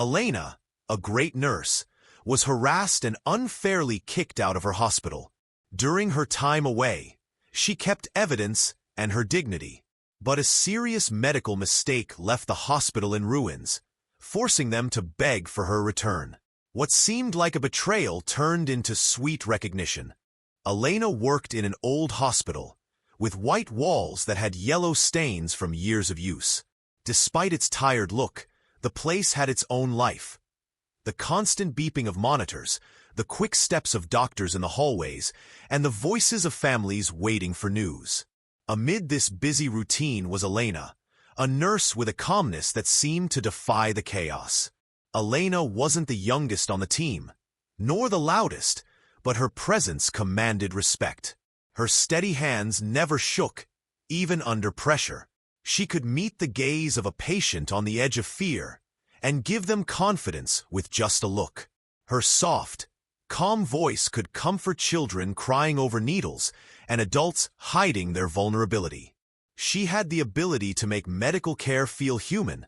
Elena, a great nurse, was harassed and unfairly kicked out of her hospital. During her time away, she kept evidence and her dignity. But a serious medical mistake left the hospital in ruins, forcing them to beg for her return. What seemed like a betrayal turned into sweet recognition. Elena worked in an old hospital, with white walls that had yellow stains from years of use. Despite its tired look, the place had its own life. The constant beeping of monitors, the quick steps of doctors in the hallways, and the voices of families waiting for news. Amid this busy routine was Elena, a nurse with a calmness that seemed to defy the chaos. Elena wasn't the youngest on the team, nor the loudest, but her presence commanded respect. Her steady hands never shook, even under pressure. She could meet the gaze of a patient on the edge of fear and give them confidence with just a look. Her soft, calm voice could comfort children crying over needles and adults hiding their vulnerability. She had the ability to make medical care feel human,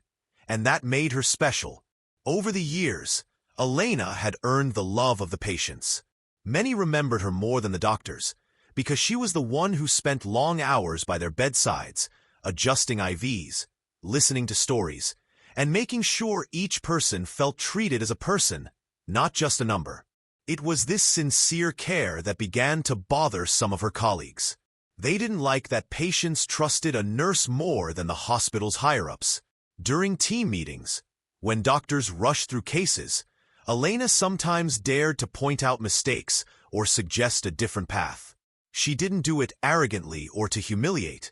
and that made her special. Over the years, Elena had earned the love of the patients. Many remembered her more than the doctors, because she was the one who spent long hours by their bedsides, adjusting IVs, listening to stories, and making sure each person felt treated as a person, not just a number. It was this sincere care that began to bother some of her colleagues. They didn't like that patients trusted a nurse more than the hospital's higher-ups. During team meetings, when doctors rushed through cases, Elena sometimes dared to point out mistakes or suggest a different path. She didn't do it arrogantly or to humiliate,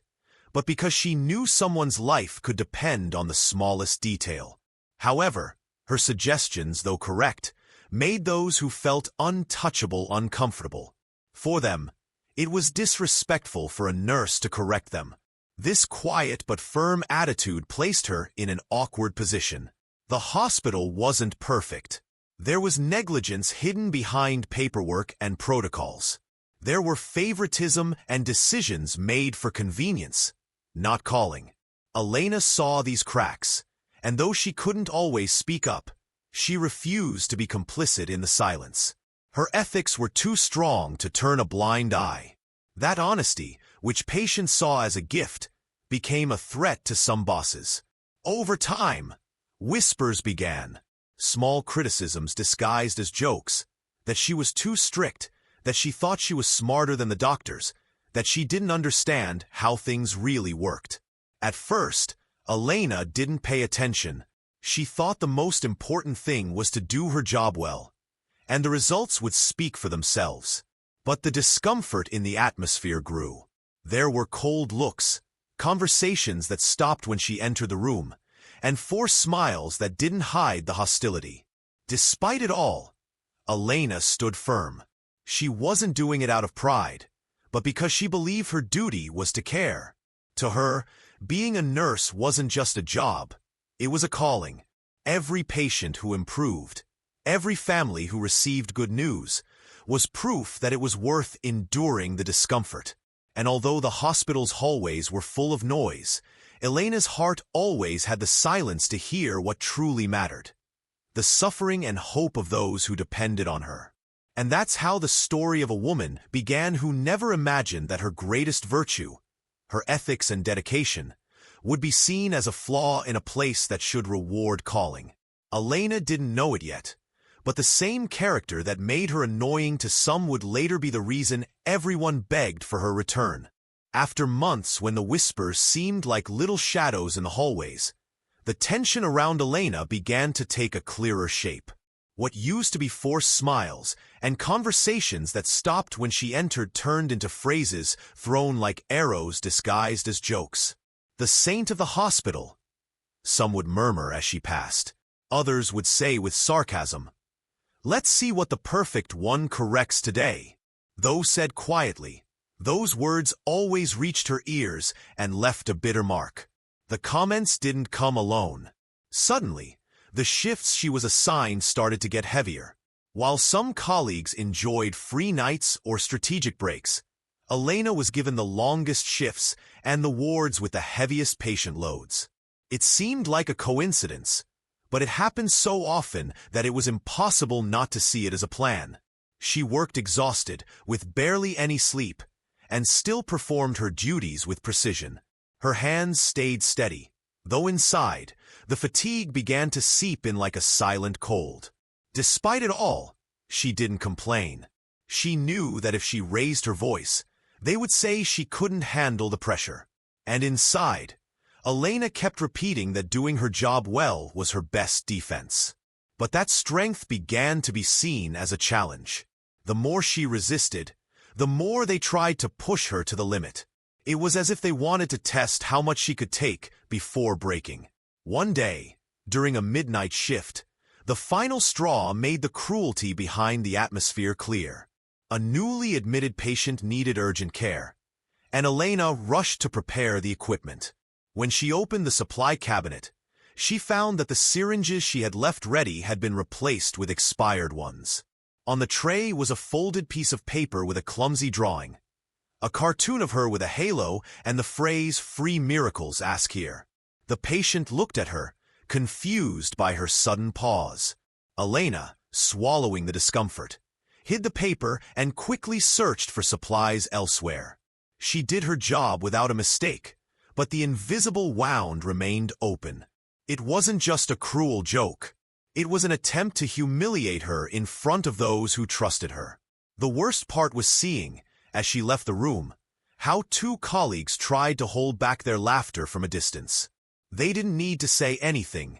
but because she knew someone's life could depend on the smallest detail. However, her suggestions, though correct, made those who felt untouchable uncomfortable. For them, it was disrespectful for a nurse to correct them. This quiet but firm attitude placed her in an awkward position. The hospital wasn't perfect. There was negligence hidden behind paperwork and protocols. There were favoritism and decisions made for convenience, not calling. Elena saw these cracks, and though she couldn't always speak up, she refused to be complicit in the silence. Her ethics were too strong to turn a blind eye. That honesty, which patients saw as a gift, became a threat to some bosses. Over time, whispers began, small criticisms disguised as jokes, that she was too strict, that she thought she was smarter than the doctors, that she didn't understand how things really worked. At first, Elena didn't pay attention. She thought the most important thing was to do her job well, and the results would speak for themselves. But the discomfort in the atmosphere grew. There were cold looks, conversations that stopped when she entered the room, and forced smiles that didn't hide the hostility. Despite it all, Elena stood firm. She wasn't doing it out of pride, but because she believed her duty was to care. To her, being a nurse wasn't just a job. It was a calling. Every patient who improved, every family who received good news, was proof that it was worth enduring the discomfort. And although the hospital's hallways were full of noise, Elena's heart always had the silence to hear what truly mattered. The suffering and hope of those who depended on her. And that's how the story of a woman began who never imagined that her greatest virtue, her ethics and dedication, would be seen as a flaw in a place that should reward calling. Elena didn't know it yet, but the same character that made her annoying to some would later be the reason everyone begged for her return. After months when the whispers seemed like little shadows in the hallways, the tension around Elena began to take a clearer shape. What used to be forced smiles and conversations that stopped when she entered turned into phrases thrown like arrows disguised as jokes. The saint of the hospital, some would murmur as she passed. Others would say with sarcasm, "Let's see what the perfect one corrects today." Though said quietly, those words always reached her ears and left a bitter mark. The comments didn't come alone. Suddenly, the shifts she was assigned started to get heavier. While some colleagues enjoyed free nights or strategic breaks, Elena was given the longest shifts and the wards with the heaviest patient loads. It seemed like a coincidence, but it happened so often that it was impossible not to see it as a plan. She worked exhausted, with barely any sleep, and still performed her duties with precision. Her hands stayed steady, though inside, the fatigue began to seep in like a silent cold. Despite it all, she didn't complain. She knew that if she raised her voice, they would say she couldn't handle the pressure. And inside, Elena kept repeating that doing her job well was her best defense. But that strength began to be seen as a challenge. The more she resisted, the more they tried to push her to the limit. It was as if they wanted to test how much she could take before breaking. One day, during a midnight shift, the final straw made the cruelty behind the atmosphere clear. A newly admitted patient needed urgent care, and Elena rushed to prepare the equipment. When she opened the supply cabinet, she found that the syringes she had left ready had been replaced with expired ones. On the tray was a folded piece of paper with a clumsy drawing, a cartoon of her with a halo, and the phrase, "Free miracles, ask here." The patient looked at her, confused by her sudden pause. Elena, swallowing the discomfort, hid the paper and quickly searched for supplies elsewhere. She did her job without a mistake, but the invisible wound remained open. It wasn't just a cruel joke. It was an attempt to humiliate her in front of those who trusted her. The worst part was seeing, as she left the room, how two colleagues tried to hold back their laughter from a distance. They didn't need to say anything.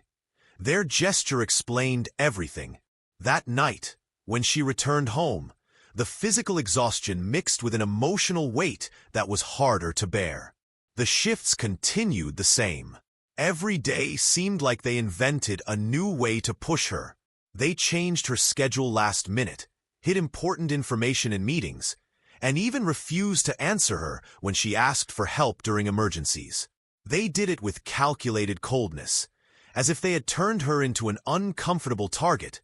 Their gesture explained everything. That night, when she returned home, the physical exhaustion mixed with an emotional weight that was harder to bear. The shifts continued the same. Every day seemed like they invented a new way to push her. They changed her schedule last minute, hid important information in meetings, and even refused to answer her when she asked for help during emergencies. They did it with calculated coldness, as if they had turned her into an uncomfortable target,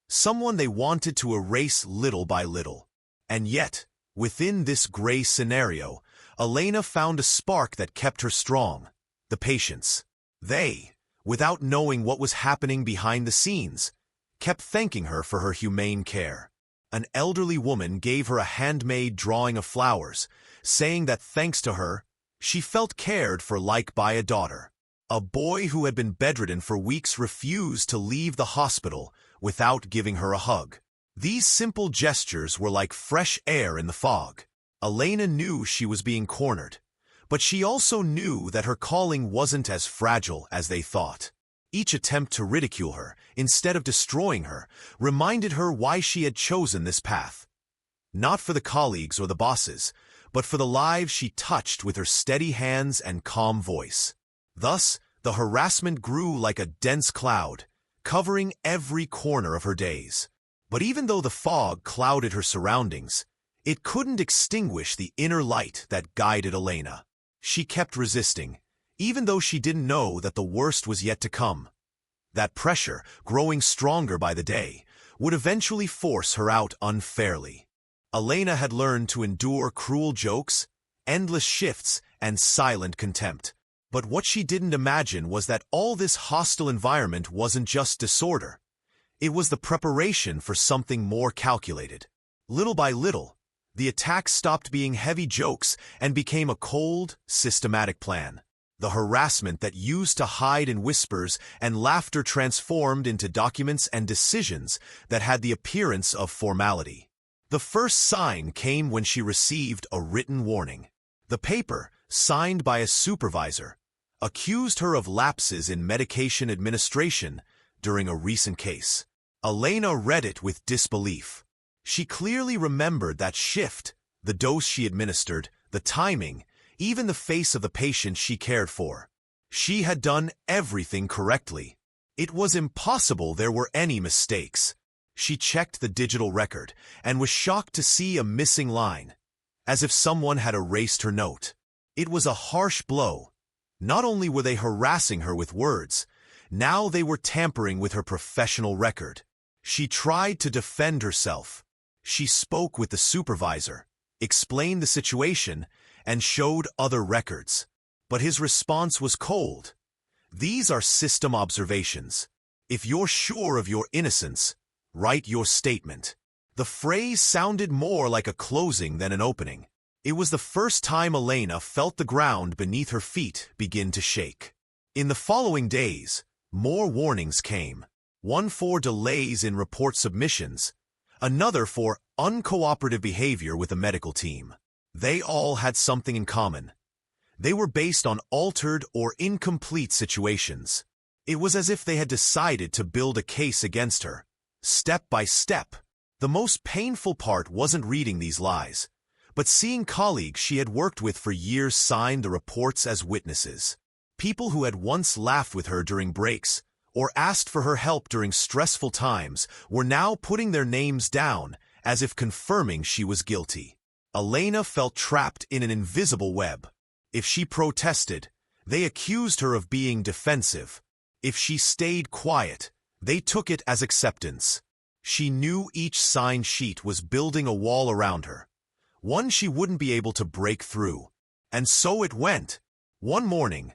someone they wanted to erase little by little. And yet, within this gray scenario, Elena found a spark that kept her strong: the patients. They, without knowing what was happening behind the scenes, kept thanking her for her humane care. An elderly woman gave her a handmade drawing of flowers, saying that thanks to her, she felt cared for like by a daughter. A boy who had been bedridden for weeks refused to leave the hospital without giving her a hug. These simple gestures were like fresh air in the fog. Elena knew she was being cornered, but she also knew that her calling wasn't as fragile as they thought. Each attempt to ridicule her, instead of destroying her, reminded her why she had chosen this path. Not for the colleagues or the bosses, but for the lives she touched with her steady hands and calm voice. Thus, the harassment grew like a dense cloud, covering every corner of her days. But even though the fog clouded her surroundings, it couldn't extinguish the inner light that guided Elena. She kept resisting, even though she didn't know that the worst was yet to come. That pressure, growing stronger by the day, would eventually force her out unfairly. Elena had learned to endure cruel jokes, endless shifts, and silent contempt. But what she didn't imagine was that all this hostile environment wasn't just disorder. It was the preparation for something more calculated. Little by little, the attacks stopped being heavy jokes and became a cold, systematic plan. The harassment that used to hide in whispers and laughter transformed into documents and decisions that had the appearance of formality. The first sign came when she received a written warning. The paper, signed by a supervisor, accused her of lapses in medication administration during a recent case. Elena read it with disbelief. She clearly remembered that shift, the dose she administered, the timing, even the face of the patient she cared for. She had done everything correctly. It was impossible there were any mistakes. She checked the digital record and was shocked to see a missing line, as if someone had erased her note. It was a harsh blow. Not only were they harassing her with words, now they were tampering with her professional record. She tried to defend herself. She spoke with the supervisor, explained the situation, and showed other records. But his response was cold. "These are system observations. If you're sure of your innocence, write your statement. The phrase sounded more like a closing than an opening. It was the first time Elena felt the ground beneath her feet begin to shake. In the following days, more warnings came. One for delays in report submissions, another for uncooperative behavior with the medical team. They all had something in common. They were based on altered or incomplete situations. It was as if they had decided to build a case against her, step by step. The most painful part wasn't reading these lies, but seeing colleagues she had worked with for years sign the reports as witnesses. People who had once laughed with her during breaks or asked for her help during stressful times were now putting their names down as if confirming she was guilty. Elena felt trapped in an invisible web. If she protested, they accused her of being defensive. If she stayed quiet, they took it as acceptance. She knew each sign sheet was building a wall around her, one she wouldn't be able to break through. And so it went. One morning,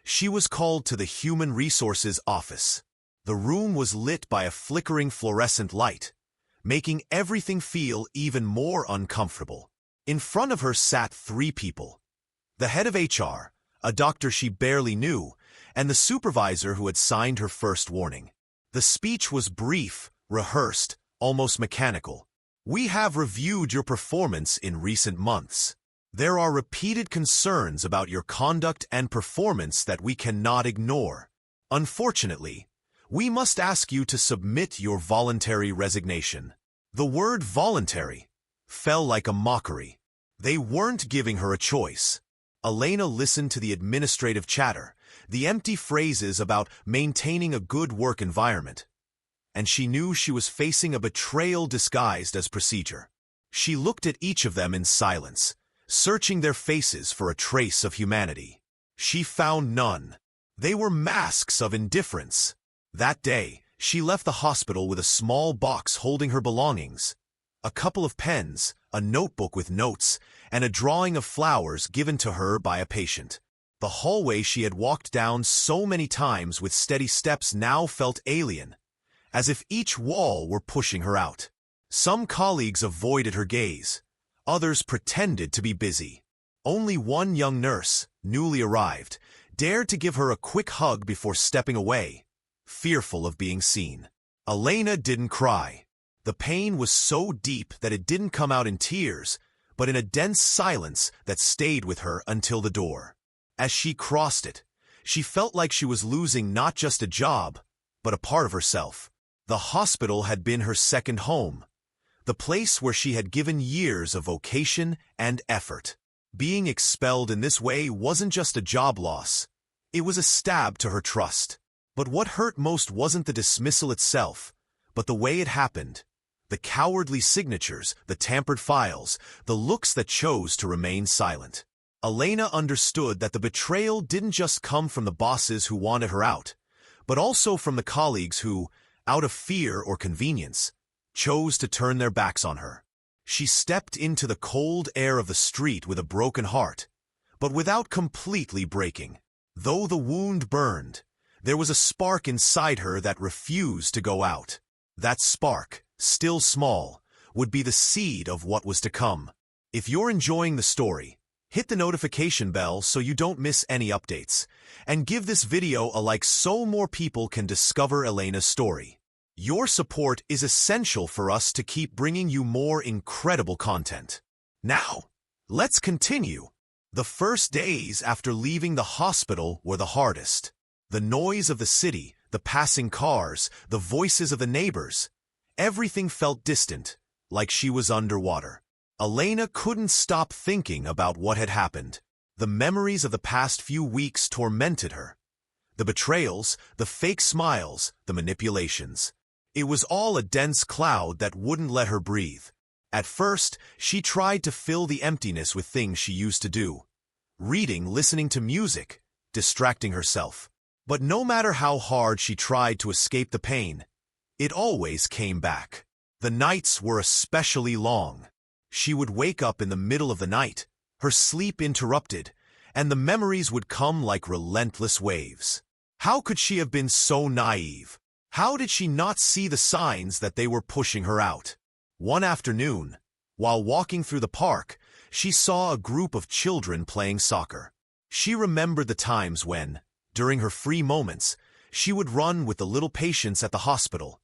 she was called to the Human Resources office. The room was lit by a flickering fluorescent light, making everything feel even more uncomfortable. In front of her sat 3 people. The head of HR, a doctor she barely knew, and the supervisor who had signed her first warning. The speech was brief, rehearsed, almost mechanical. "We have reviewed your performance in recent months. There are repeated concerns about your conduct and performance that we cannot ignore. Unfortunately, we must ask you to submit your voluntary resignation." The word voluntary fell like a mockery. They weren't giving her a choice. Elena listened to the administrative chatter, the empty phrases about maintaining a good work environment, and she knew she was facing a betrayal disguised as procedure. She looked at each of them in silence, searching their faces for a trace of humanity. She found none. They were masks of indifference. That day, she left the hospital with a small box holding her belongings, a couple of pens, a notebook with notes, and a drawing of flowers given to her by a patient. The hallway she had walked down so many times with steady steps now felt alien, as if each wall were pushing her out. Some colleagues avoided her gaze. Others pretended to be busy. Only one young nurse, newly arrived, dared to give her a quick hug before stepping away, fearful of being seen. Elena didn't cry. The pain was so deep that it didn't come out in tears, but in a dense silence that stayed with her until the door. As she crossed it, she felt like she was losing not just a job, but a part of herself. The hospital had been her second home, the place where she had given years of vocation and effort. Being expelled in this way wasn't just a job loss, it was a stab to her trust. But what hurt most wasn't the dismissal itself, but the way it happened. The cowardly signatures, the tampered files, the looks that chose to remain silent. Elena understood that the betrayal didn't just come from the bosses who wanted her out, but also from the colleagues who, out of fear or convenience, chose to turn their backs on her. She stepped into the cold air of the street with a broken heart, but without completely breaking. Though the wound burned, there was a spark inside her that refused to go out. That spark, still small, would be the seed of what was to come. If you're enjoying the story, hit the notification bell so you don't miss any updates, and give this video a like so more people can discover Elena's story. Your support is essential for us to keep bringing you more incredible content. Now, let's continue. The first days after leaving the hospital were the hardest. The noise of the city, the passing cars, the voices of the neighbors, everything felt distant, like she was underwater. Elena couldn't stop thinking about what had happened. The memories of the past few weeks tormented her. The betrayals, the fake smiles, the manipulations. It was all a dense cloud that wouldn't let her breathe. At first, she tried to fill the emptiness with things she used to do. Reading, listening to music, distracting herself. But no matter how hard she tried to escape the pain, it always came back. The nights were especially long. She would wake up in the middle of the night, her sleep interrupted, and the memories would come like relentless waves. How could she have been so naive? How did she not see the signs that they were pushing her out? One afternoon, while walking through the park, she saw a group of children playing soccer. She remembered the times when, during her free moments, she would run with the little patients at the hospital,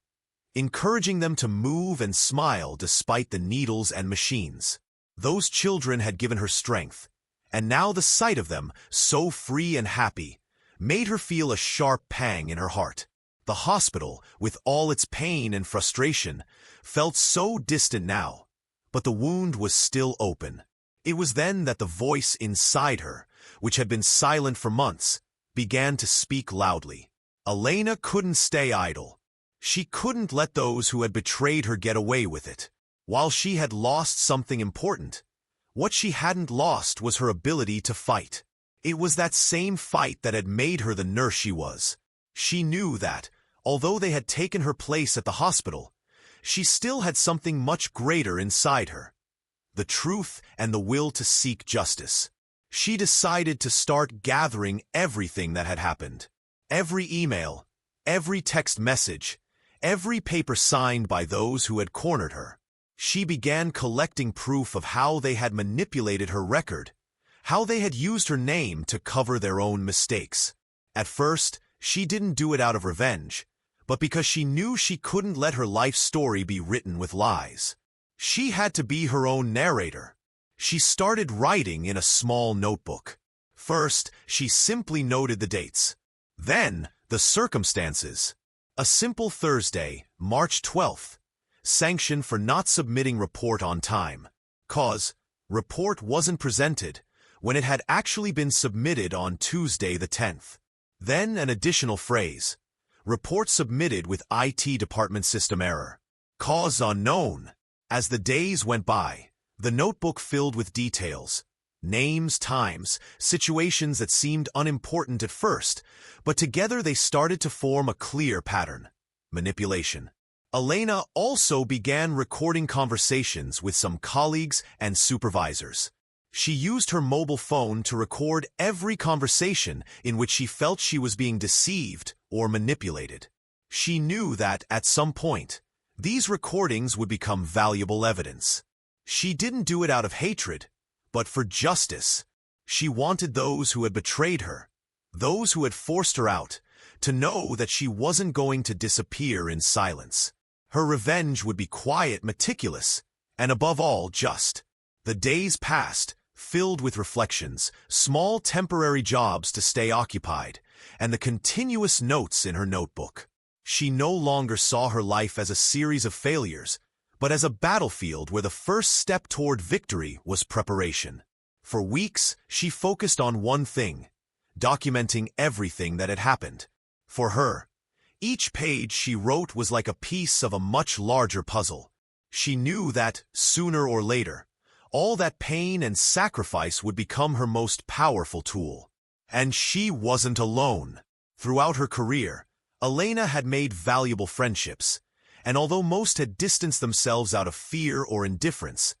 encouraging them to move and smile despite the needles and machines. Those children had given her strength, and now the sight of them, so free and happy, made her feel a sharp pang in her heart. The hospital, with all its pain and frustration, felt so distant now, but the wound was still open. It was then that the voice inside her, which had been silent for months, began to speak loudly. Elena couldn't stay idle. She couldn't let those who had betrayed her get away with it. While she had lost something important, what she hadn't lost was her ability to fight. It was that same fight that had made her the nurse she was. She knew that, although they had taken her place at the hospital, she still had something much greater inside her: the truth and the will to seek justice. She decided to start gathering everything that had happened. Every email, every text message, every paper signed by those who had cornered her. She began collecting proof of how they had manipulated her record, how they had used her name to cover their own mistakes. At first, she didn't do it out of revenge, but because she knew she couldn't let her life story be written with lies. She had to be her own narrator. She started writing in a small notebook. First, she simply noted the dates. Then, the circumstances. A simple Thursday, March 12th, sanction for not submitting report on time. Cause, report wasn't presented when it had actually been submitted on Tuesday the 10th. Then an additional phrase: report submitted with IT department system error. Cause unknown. As the days went by, the notebook filled with details, names, times, situations that seemed unimportant at first, but together they started to form a clear pattern: manipulation. Elena also began recording conversations with some colleagues and supervisors. She used her mobile phone to record every conversation in which she felt she was being deceived or manipulated. She knew that, at some point, these recordings would become valuable evidence. She didn't do it out of hatred, but for justice. She wanted those who had betrayed her, those who had forced her out, to know that she wasn't going to disappear in silence. Her revenge would be quiet, meticulous, and above all, just. The days passed, filled with reflections, small temporary jobs to stay occupied, and the continuous notes in her notebook. She no longer saw her life as a series of failures, but as a battlefield where the first step toward victory was preparation. For weeks, she focused on one thing: documenting everything that had happened. For her, each page she wrote was like a piece of a much larger puzzle. She knew that, sooner or later, all that pain and sacrifice would become her most powerful tool. And she wasn't alone. Throughout her career, Elena had made valuable friendships, and although most had distanced themselves out of fear or indifference,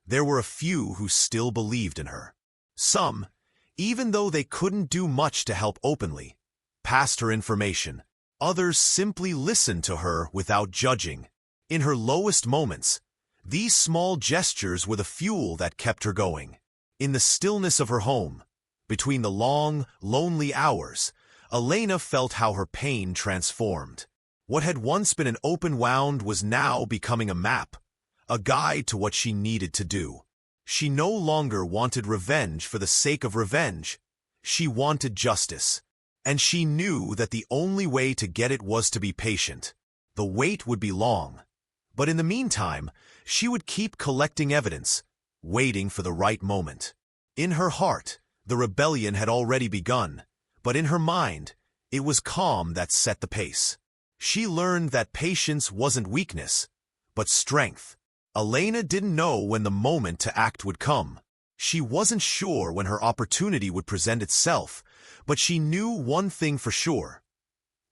there were a few who still believed in her. Some, even though they couldn't do much to help openly, passed her information. Others simply listened to her without judging. In her lowest moments, these small gestures were the fuel that kept her going. In the stillness of her home, between the long, lonely hours, Elena felt how her pain transformed. What had once been an open wound was now becoming a map, a guide to what she needed to do. She no longer wanted revenge for the sake of revenge. She wanted justice, and she knew that the only way to get it was to be patient. The wait would be long, but in the meantime, she would keep collecting evidence, waiting for the right moment. In her heart, the rebellion had already begun, but in her mind, it was calm that set the pace. She learned that patience wasn't weakness, but strength. Elena didn't know when the moment to act would come. She wasn't sure when her opportunity would present itself, but she knew one thing for sure: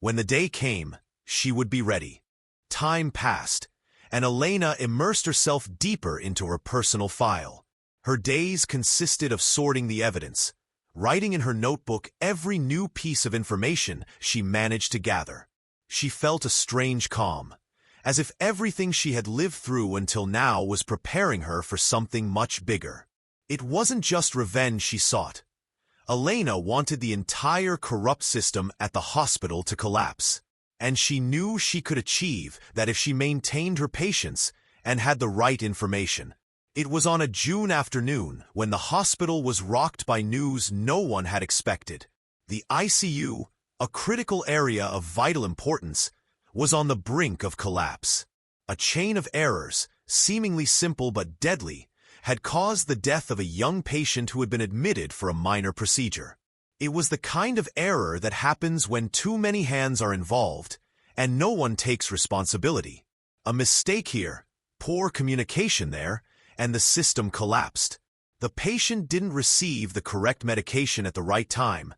when the day came, she would be ready. Time passed, and Elena immersed herself deeper into her personal file. Her days consisted of sorting the evidence, writing in her notebook every new piece of information she managed to gather. she felt a strange calm, as if everything she had lived through until now was preparing her for something much bigger. It wasn't just revenge she sought. Elena wanted the entire corrupt system at the hospital to collapse, and she knew she could achieve that if she maintained her patience and had the right information. It was on a June afternoon when the hospital was rocked by news no one had expected. The ICU, a critical area of vital importance, was on the brink of collapse. A chain of errors, seemingly simple but deadly, had caused the death of a young patient who had been admitted for a minor procedure. It was the kind of error that happens when too many hands are involved and no one takes responsibility. A mistake here, poor communication there, and the system collapsed. The patient didn't receive the correct medication at the right time,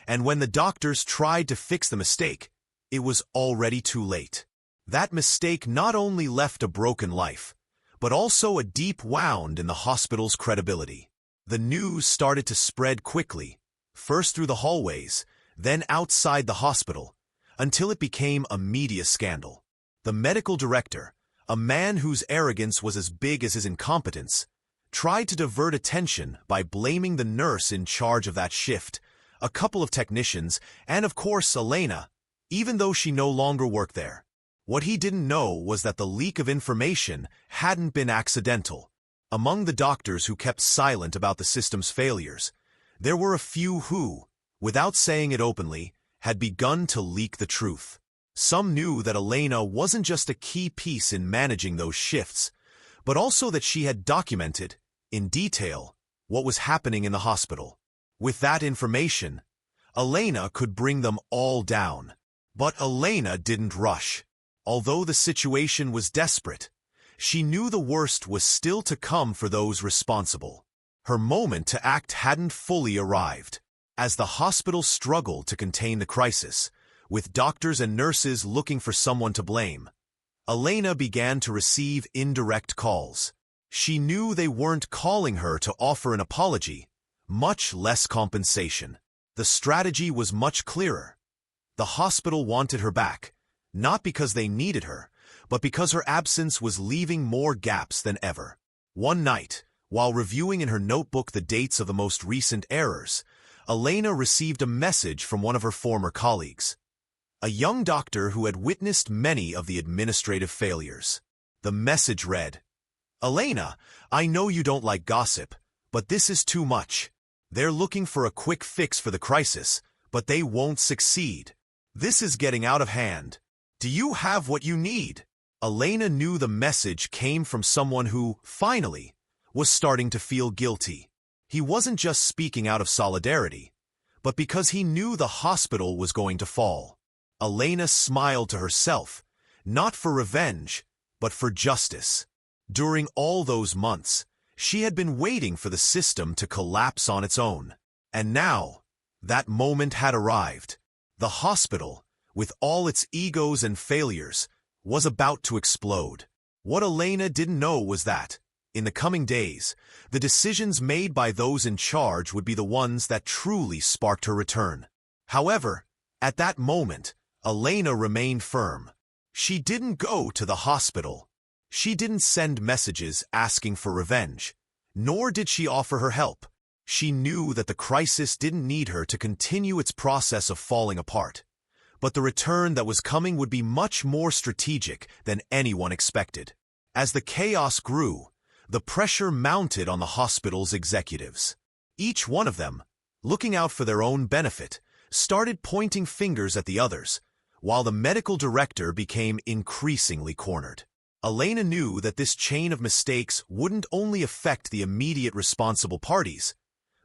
and when the doctors tried to fix the mistake, it was already too late. That mistake not only left a broken life, but also a deep wound in the hospital's credibility. The news started to spread quickly, first through the hallways, then outside the hospital, until it became a media scandal. The medical director, a man whose arrogance was as big as his incompetence, tried to divert attention by blaming the nurse in charge of that shift, a couple of technicians, and of course Elena, even though she no longer worked there. What he didn't know was that the leak of information hadn't been accidental. Among the doctors who kept silent about the system's failures, there were a few who, without saying it openly, had begun to leak the truth. Some knew that Elena wasn't just a key piece in managing those shifts, but also that she had documented, in detail, what was happening in the hospital. With that information, Elena could bring them all down. But Elena didn't rush. Although the situation was desperate, she knew the worst was still to come for those responsible. Her moment to act hadn't fully arrived. As the hospital struggled to contain the crisis, with doctors and nurses looking for someone to blame, Elena began to receive indirect calls. She knew they weren't calling her to offer an apology, much less compensation. The strategy was much clearer. The hospital wanted her back, not because they needed her, but because her absence was leaving more gaps than ever. One night, while reviewing in her notebook the dates of the most recent errors, Elena received a message from one of her former colleagues, a young doctor who had witnessed many of the administrative failures. The message read, "Elena, I know you don't like gossip, but this is too much. They're looking for a quick fix for the crisis, but they won't succeed. This is getting out of hand. Do you have what you need?" Elena knew the message came from someone who, finally, was starting to feel guilty. He wasn't just speaking out of solidarity, but because he knew the hospital was going to fall. Elena smiled to herself, not for revenge, but for justice. During all those months, she had been waiting for the system to collapse on its own. And now, that moment had arrived. The hospital, with all its egos and failures, was about to explode. What Elena didn't know was that, in the coming days, the decisions made by those in charge would be the ones that truly sparked her return. However, at that moment, Elena remained firm. She didn't go to the hospital. She didn't send messages asking for revenge, nor did she offer her help. She knew that the crisis didn't need her to continue its process of falling apart, but the return that was coming would be much more strategic than anyone expected. As the chaos grew, the pressure mounted on the hospital's executives. Each one of them, looking out for their own benefit, started pointing fingers at the others, while the medical director became increasingly cornered. Elena knew that this chain of mistakes wouldn't only affect the immediate responsible parties,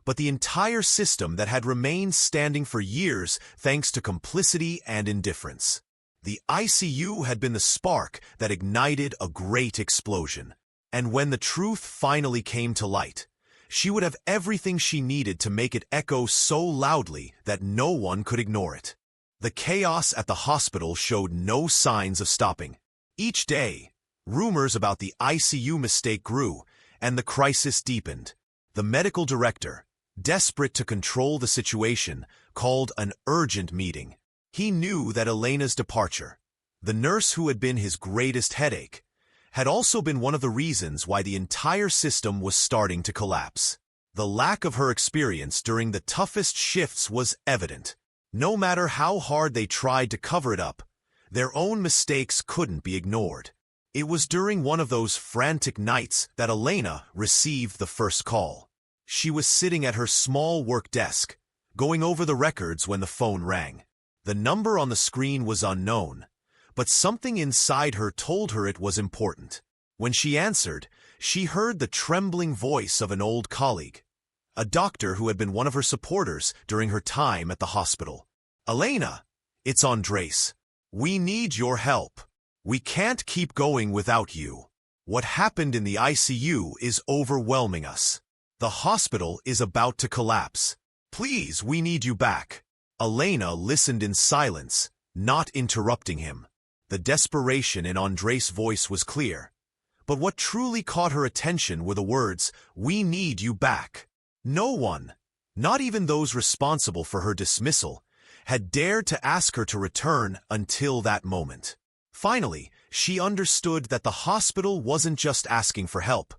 but the entire system that had remained standing for years thanks to complicity and indifference. The ICU had been the spark that ignited a great explosion, and when the truth finally came to light, she would have everything she needed to make it echo so loudly that no one could ignore it. The chaos at the hospital showed no signs of stopping. Each day, rumors about the ICU mistake grew, and the crisis deepened. The medical director, desperate to control the situation, called an urgent meeting. He knew that Elena's departure, the nurse who had been his greatest headache, had also been one of the reasons why the entire system was starting to collapse. The lack of her experience during the toughest shifts was evident. No matter how hard they tried to cover it up, their own mistakes couldn't be ignored. It was during one of those frantic nights that Elena received the first call. She was sitting at her small work desk, going over the records when the phone rang. The number on the screen was unknown, but something inside her told her it was important. When she answered, she heard the trembling voice of an old colleague, a doctor who had been one of her supporters during her time at the hospital. "Elena, it's Andres. We need your help. We can't keep going without you. What happened in the ICU is overwhelming us. The hospital is about to collapse. Please, we need you back." Elena listened in silence, not interrupting him. The desperation in Andres' voice was clear, but what truly caught her attention were the words, "We need you back." No one, not even those responsible for her dismissal, had dared to ask her to return until that moment. Finally, she understood that the hospital wasn't just asking for help.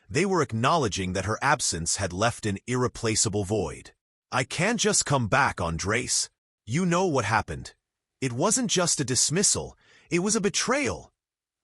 They were acknowledging that her absence had left an irreplaceable void. "I can't just come back, Andres. You know what happened. It wasn't just a dismissal, it was a betrayal,"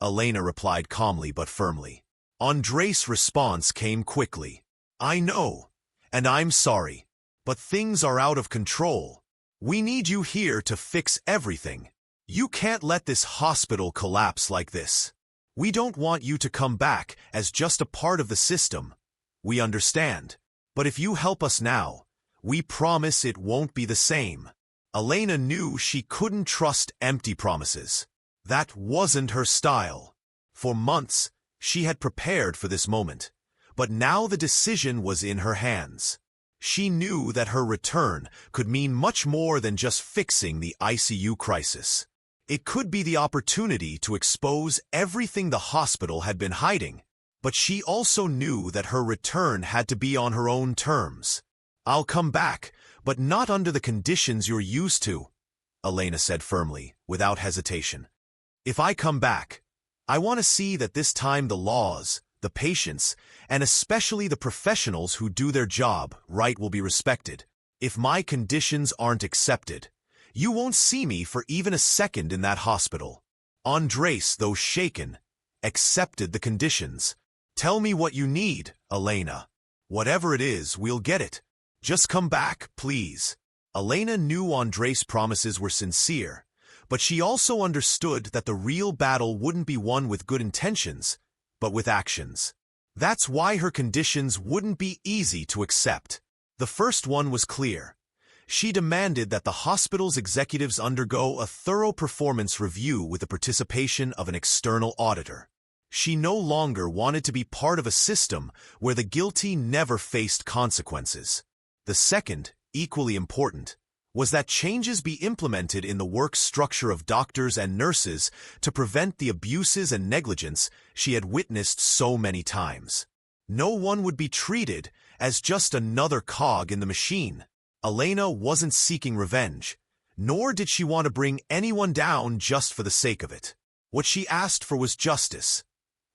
Elena replied calmly but firmly. Andres' response came quickly. "I know, and I'm sorry, but things are out of control. We need you here to fix everything. You can't let this hospital collapse like this. We don't want you to come back as just a part of the system. We understand. But if you help us now, we promise it won't be the same." Elena knew she couldn't trust empty promises. That wasn't her style. For months, she had prepared for this moment, but now the decision was in her hands. She knew that her return could mean much more than just fixing the ICU crisis. It could be the opportunity to expose everything the hospital had been hiding, but she also knew that her return had to be on her own terms. "I'll come back, but not under the conditions you're used to," Elena said firmly, without hesitation. "If I come back, I want to see that this time the laws, the patients, and especially the professionals who do their job right will be respected. If my conditions aren't accepted, you won't see me for even a second in that hospital." Andres, though shaken, accepted the conditions. "Tell me what you need, Elena. Whatever it is, we'll get it. Just come back, please." Elena knew Andres' promises were sincere, but she also understood that the real battle wouldn't be won with good intentions, but with actions. That's why her conditions wouldn't be easy to accept. The first one was clear. She demanded that the hospital's executives undergo a thorough performance review with the participation of an external auditor. She no longer wanted to be part of a system where the guilty never faced consequences. The second, equally important, was that changes be implemented in the work structure of doctors and nurses to prevent the abuses and negligence she had witnessed so many times. No one would be treated as just another cog in the machine. Elena wasn't seeking revenge, nor did she want to bring anyone down just for the sake of it. What she asked for was justice.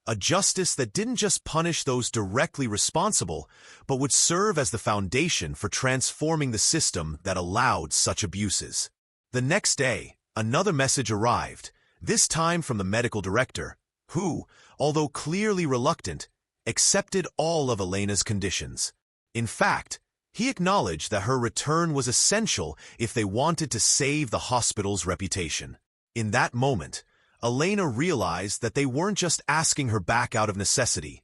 A justice that didn't just punish those directly responsible, but would serve as the foundation for transforming the system that allowed such abuses. The next day, another message arrived, this time from the medical director, who, although clearly reluctant, accepted all of Elena's conditions. In fact, he acknowledged that her return was essential if they wanted to save the hospital's reputation. In that moment, Elena realized that they weren't just asking her back out of necessity.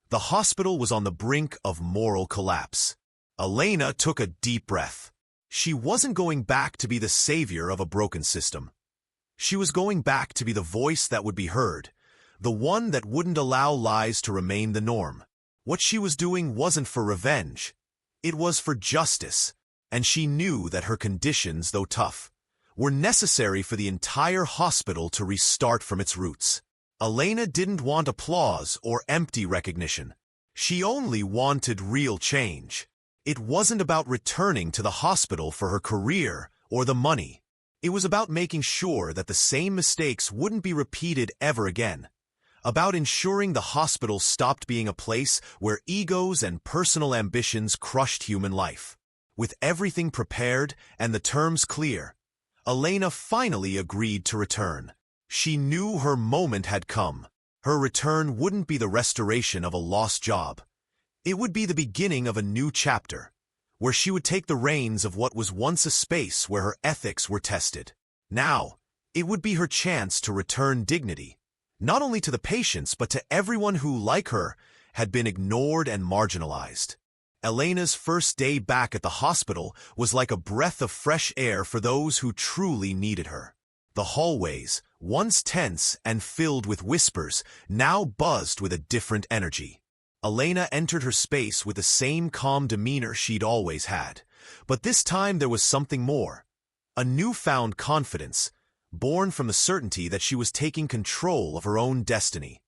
The hospital was on the brink of moral collapse. Elena took a deep breath. She wasn't going back to be the savior of a broken system. She was going back to be the voice that would be heard, the one that wouldn't allow lies to remain the norm. What she was doing wasn't for revenge. It was for justice, and she knew that her conditions, though tough, were necessary for the entire hospital to restart from its roots. Elena didn't want applause or empty recognition. She only wanted real change. It wasn't about returning to the hospital for her career or the money. It was about making sure that the same mistakes wouldn't be repeated ever again. About ensuring the hospital stopped being a place where egos and personal ambitions crushed human life. With everything prepared and the terms clear, Elena finally agreed to return. She knew her moment had come. Her return wouldn't be the restoration of a lost job. It would be the beginning of a new chapter, where she would take the reins of what was once a space where her ethics were tested. Now, it would be her chance to return dignity, not only to the patients but to everyone who, like her, had been ignored and marginalized. Elena's first day back at the hospital was like a breath of fresh air for those who truly needed her. The hallways, once tense and filled with whispers, now buzzed with a different energy. Elena entered her space with the same calm demeanor she'd always had, but this time there was something more. A newfound confidence, born from the certainty that she was taking control of her own destiny.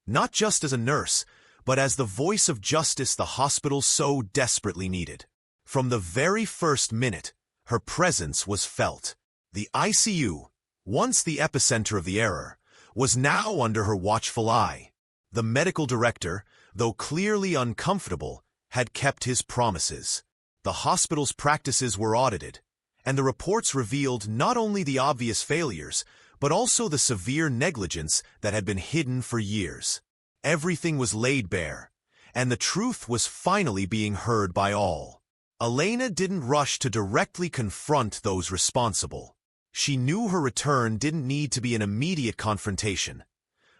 Not just as a nurse, but as the voice of justice the hospital so desperately needed. From the very first minute, her presence was felt. The ICU, once the epicenter of the error, was now under her watchful eye. The medical director, though clearly uncomfortable, had kept his promises. The hospital's practices were audited, and the reports revealed not only the obvious failures, but also the severe negligence that had been hidden for years. Everything was laid bare, and the truth was finally being heard by all. Elena didn't rush to directly confront those responsible. She knew her return didn't need to be an immediate confrontation.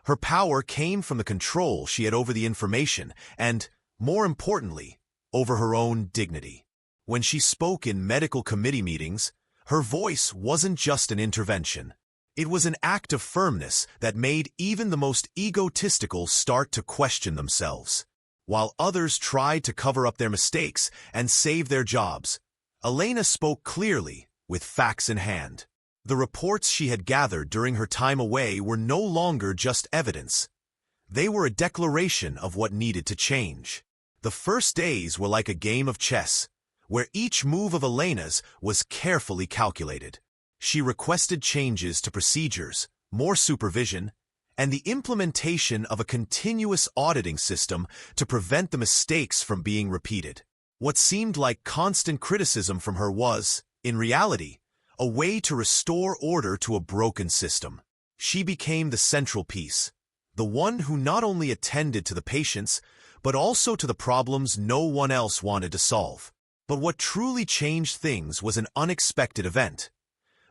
Her power came from the control she had over the information and, more importantly, over her own dignity. When she spoke in medical committee meetings, her voice wasn't just an intervention. It was an act of firmness that made even the most egotistical start to question themselves. While others tried to cover up their mistakes and save their jobs, Elena spoke clearly, with facts in hand. The reports she had gathered during her time away were no longer just evidence. They were a declaration of what needed to change. The first days were like a game of chess, where each move of Elena's was carefully calculated. She requested changes to procedures, more supervision, and the implementation of a continuous auditing system to prevent the mistakes from being repeated. What seemed like constant criticism from her was, in reality, a way to restore order to a broken system. She became the central piece, the one who not only attended to the patients, but also to the problems no one else wanted to solve. But what truly changed things was an unexpected event: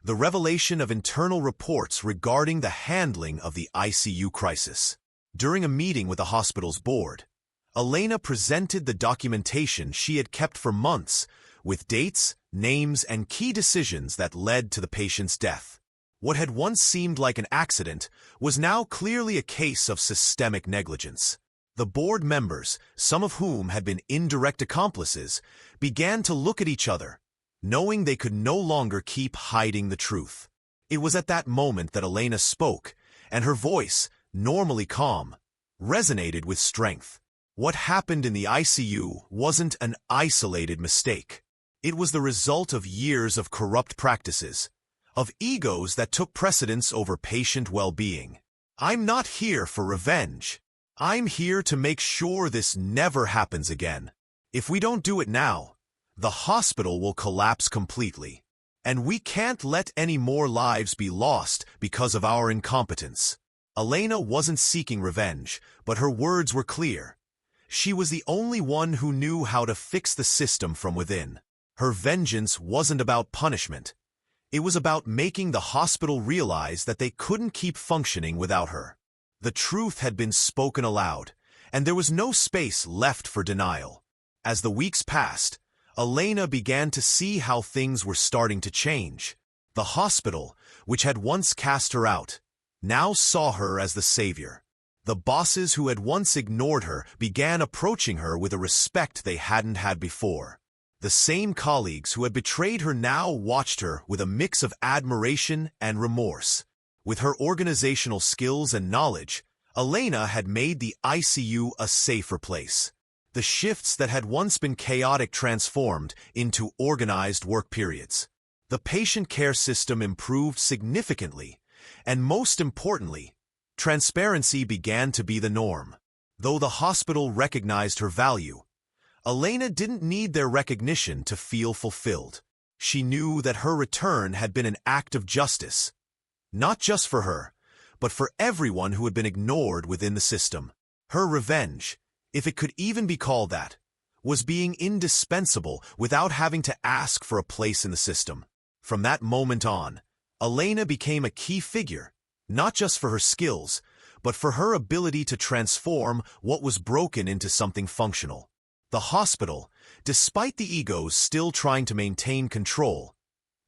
the revelation of internal reports regarding the handling of the ICU crisis. During a meeting with the hospital's board, Elena presented the documentation she had kept for months, with dates, names, and key decisions that led to the patient's death. What had once seemed like an accident was now clearly a case of systemic negligence. The board members, some of whom had been indirect accomplices, began to look at each other, knowing they could no longer keep hiding the truth. It was at that moment that Elena spoke, and her voice, normally calm, resonated with strength. What happened in the ICU wasn't an isolated mistake. It was the result of years of corrupt practices, of egos that took precedence over patient well-being. I'm not here for revenge. I'm here to make sure this never happens again. If we don't do it now, the hospital will collapse completely. And we can't let any more lives be lost because of our incompetence. Elena wasn't seeking revenge, but her words were clear. She was the only one who knew how to fix the system from within. Her vengeance wasn't about punishment. It was about making the hospital realize that they couldn't keep functioning without her. The truth had been spoken aloud, and there was no space left for denial. As the weeks passed, Elena began to see how things were starting to change. The hospital, which had once cast her out, now saw her as the savior. The bosses who had once ignored her began approaching her with a respect they hadn't had before. The same colleagues who had betrayed her now watched her with a mix of admiration and remorse. With her organizational skills and knowledge, Elena had made the ICU a safer place. The shifts that had once been chaotic transformed into organized work periods. The patient care system improved significantly, and most importantly, transparency began to be the norm. Though the hospital recognized her value, Elena didn't need their recognition to feel fulfilled. She knew that her return had been an act of justice, not just for her, but for everyone who had been ignored within the system. Her revenge, if it could even be called that, was being indispensable without having to ask for a place in the system. From that moment on, Elena became a key figure, not just for her skills, but for her ability to transform what was broken into something functional. The hospital, despite the egos still trying to maintain control,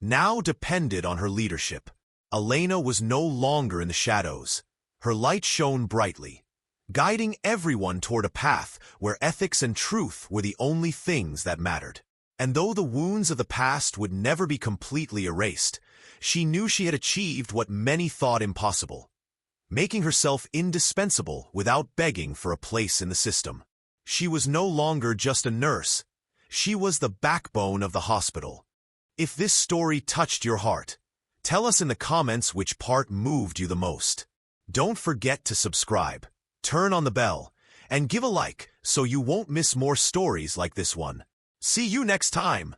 now depended on her leadership. Elena was no longer in the shadows. Her light shone brightly, guiding everyone toward a path where ethics and truth were the only things that mattered. And though the wounds of the past would never be completely erased, she knew she had achieved what many thought impossible, making herself indispensable without begging for a place in the system. She was no longer just a nurse. She was the backbone of the hospital. If this story touched your heart, tell us in the comments which part moved you the most. Don't forget to subscribe, turn on the bell, and give a like so you won't miss more stories like this one. See you next time!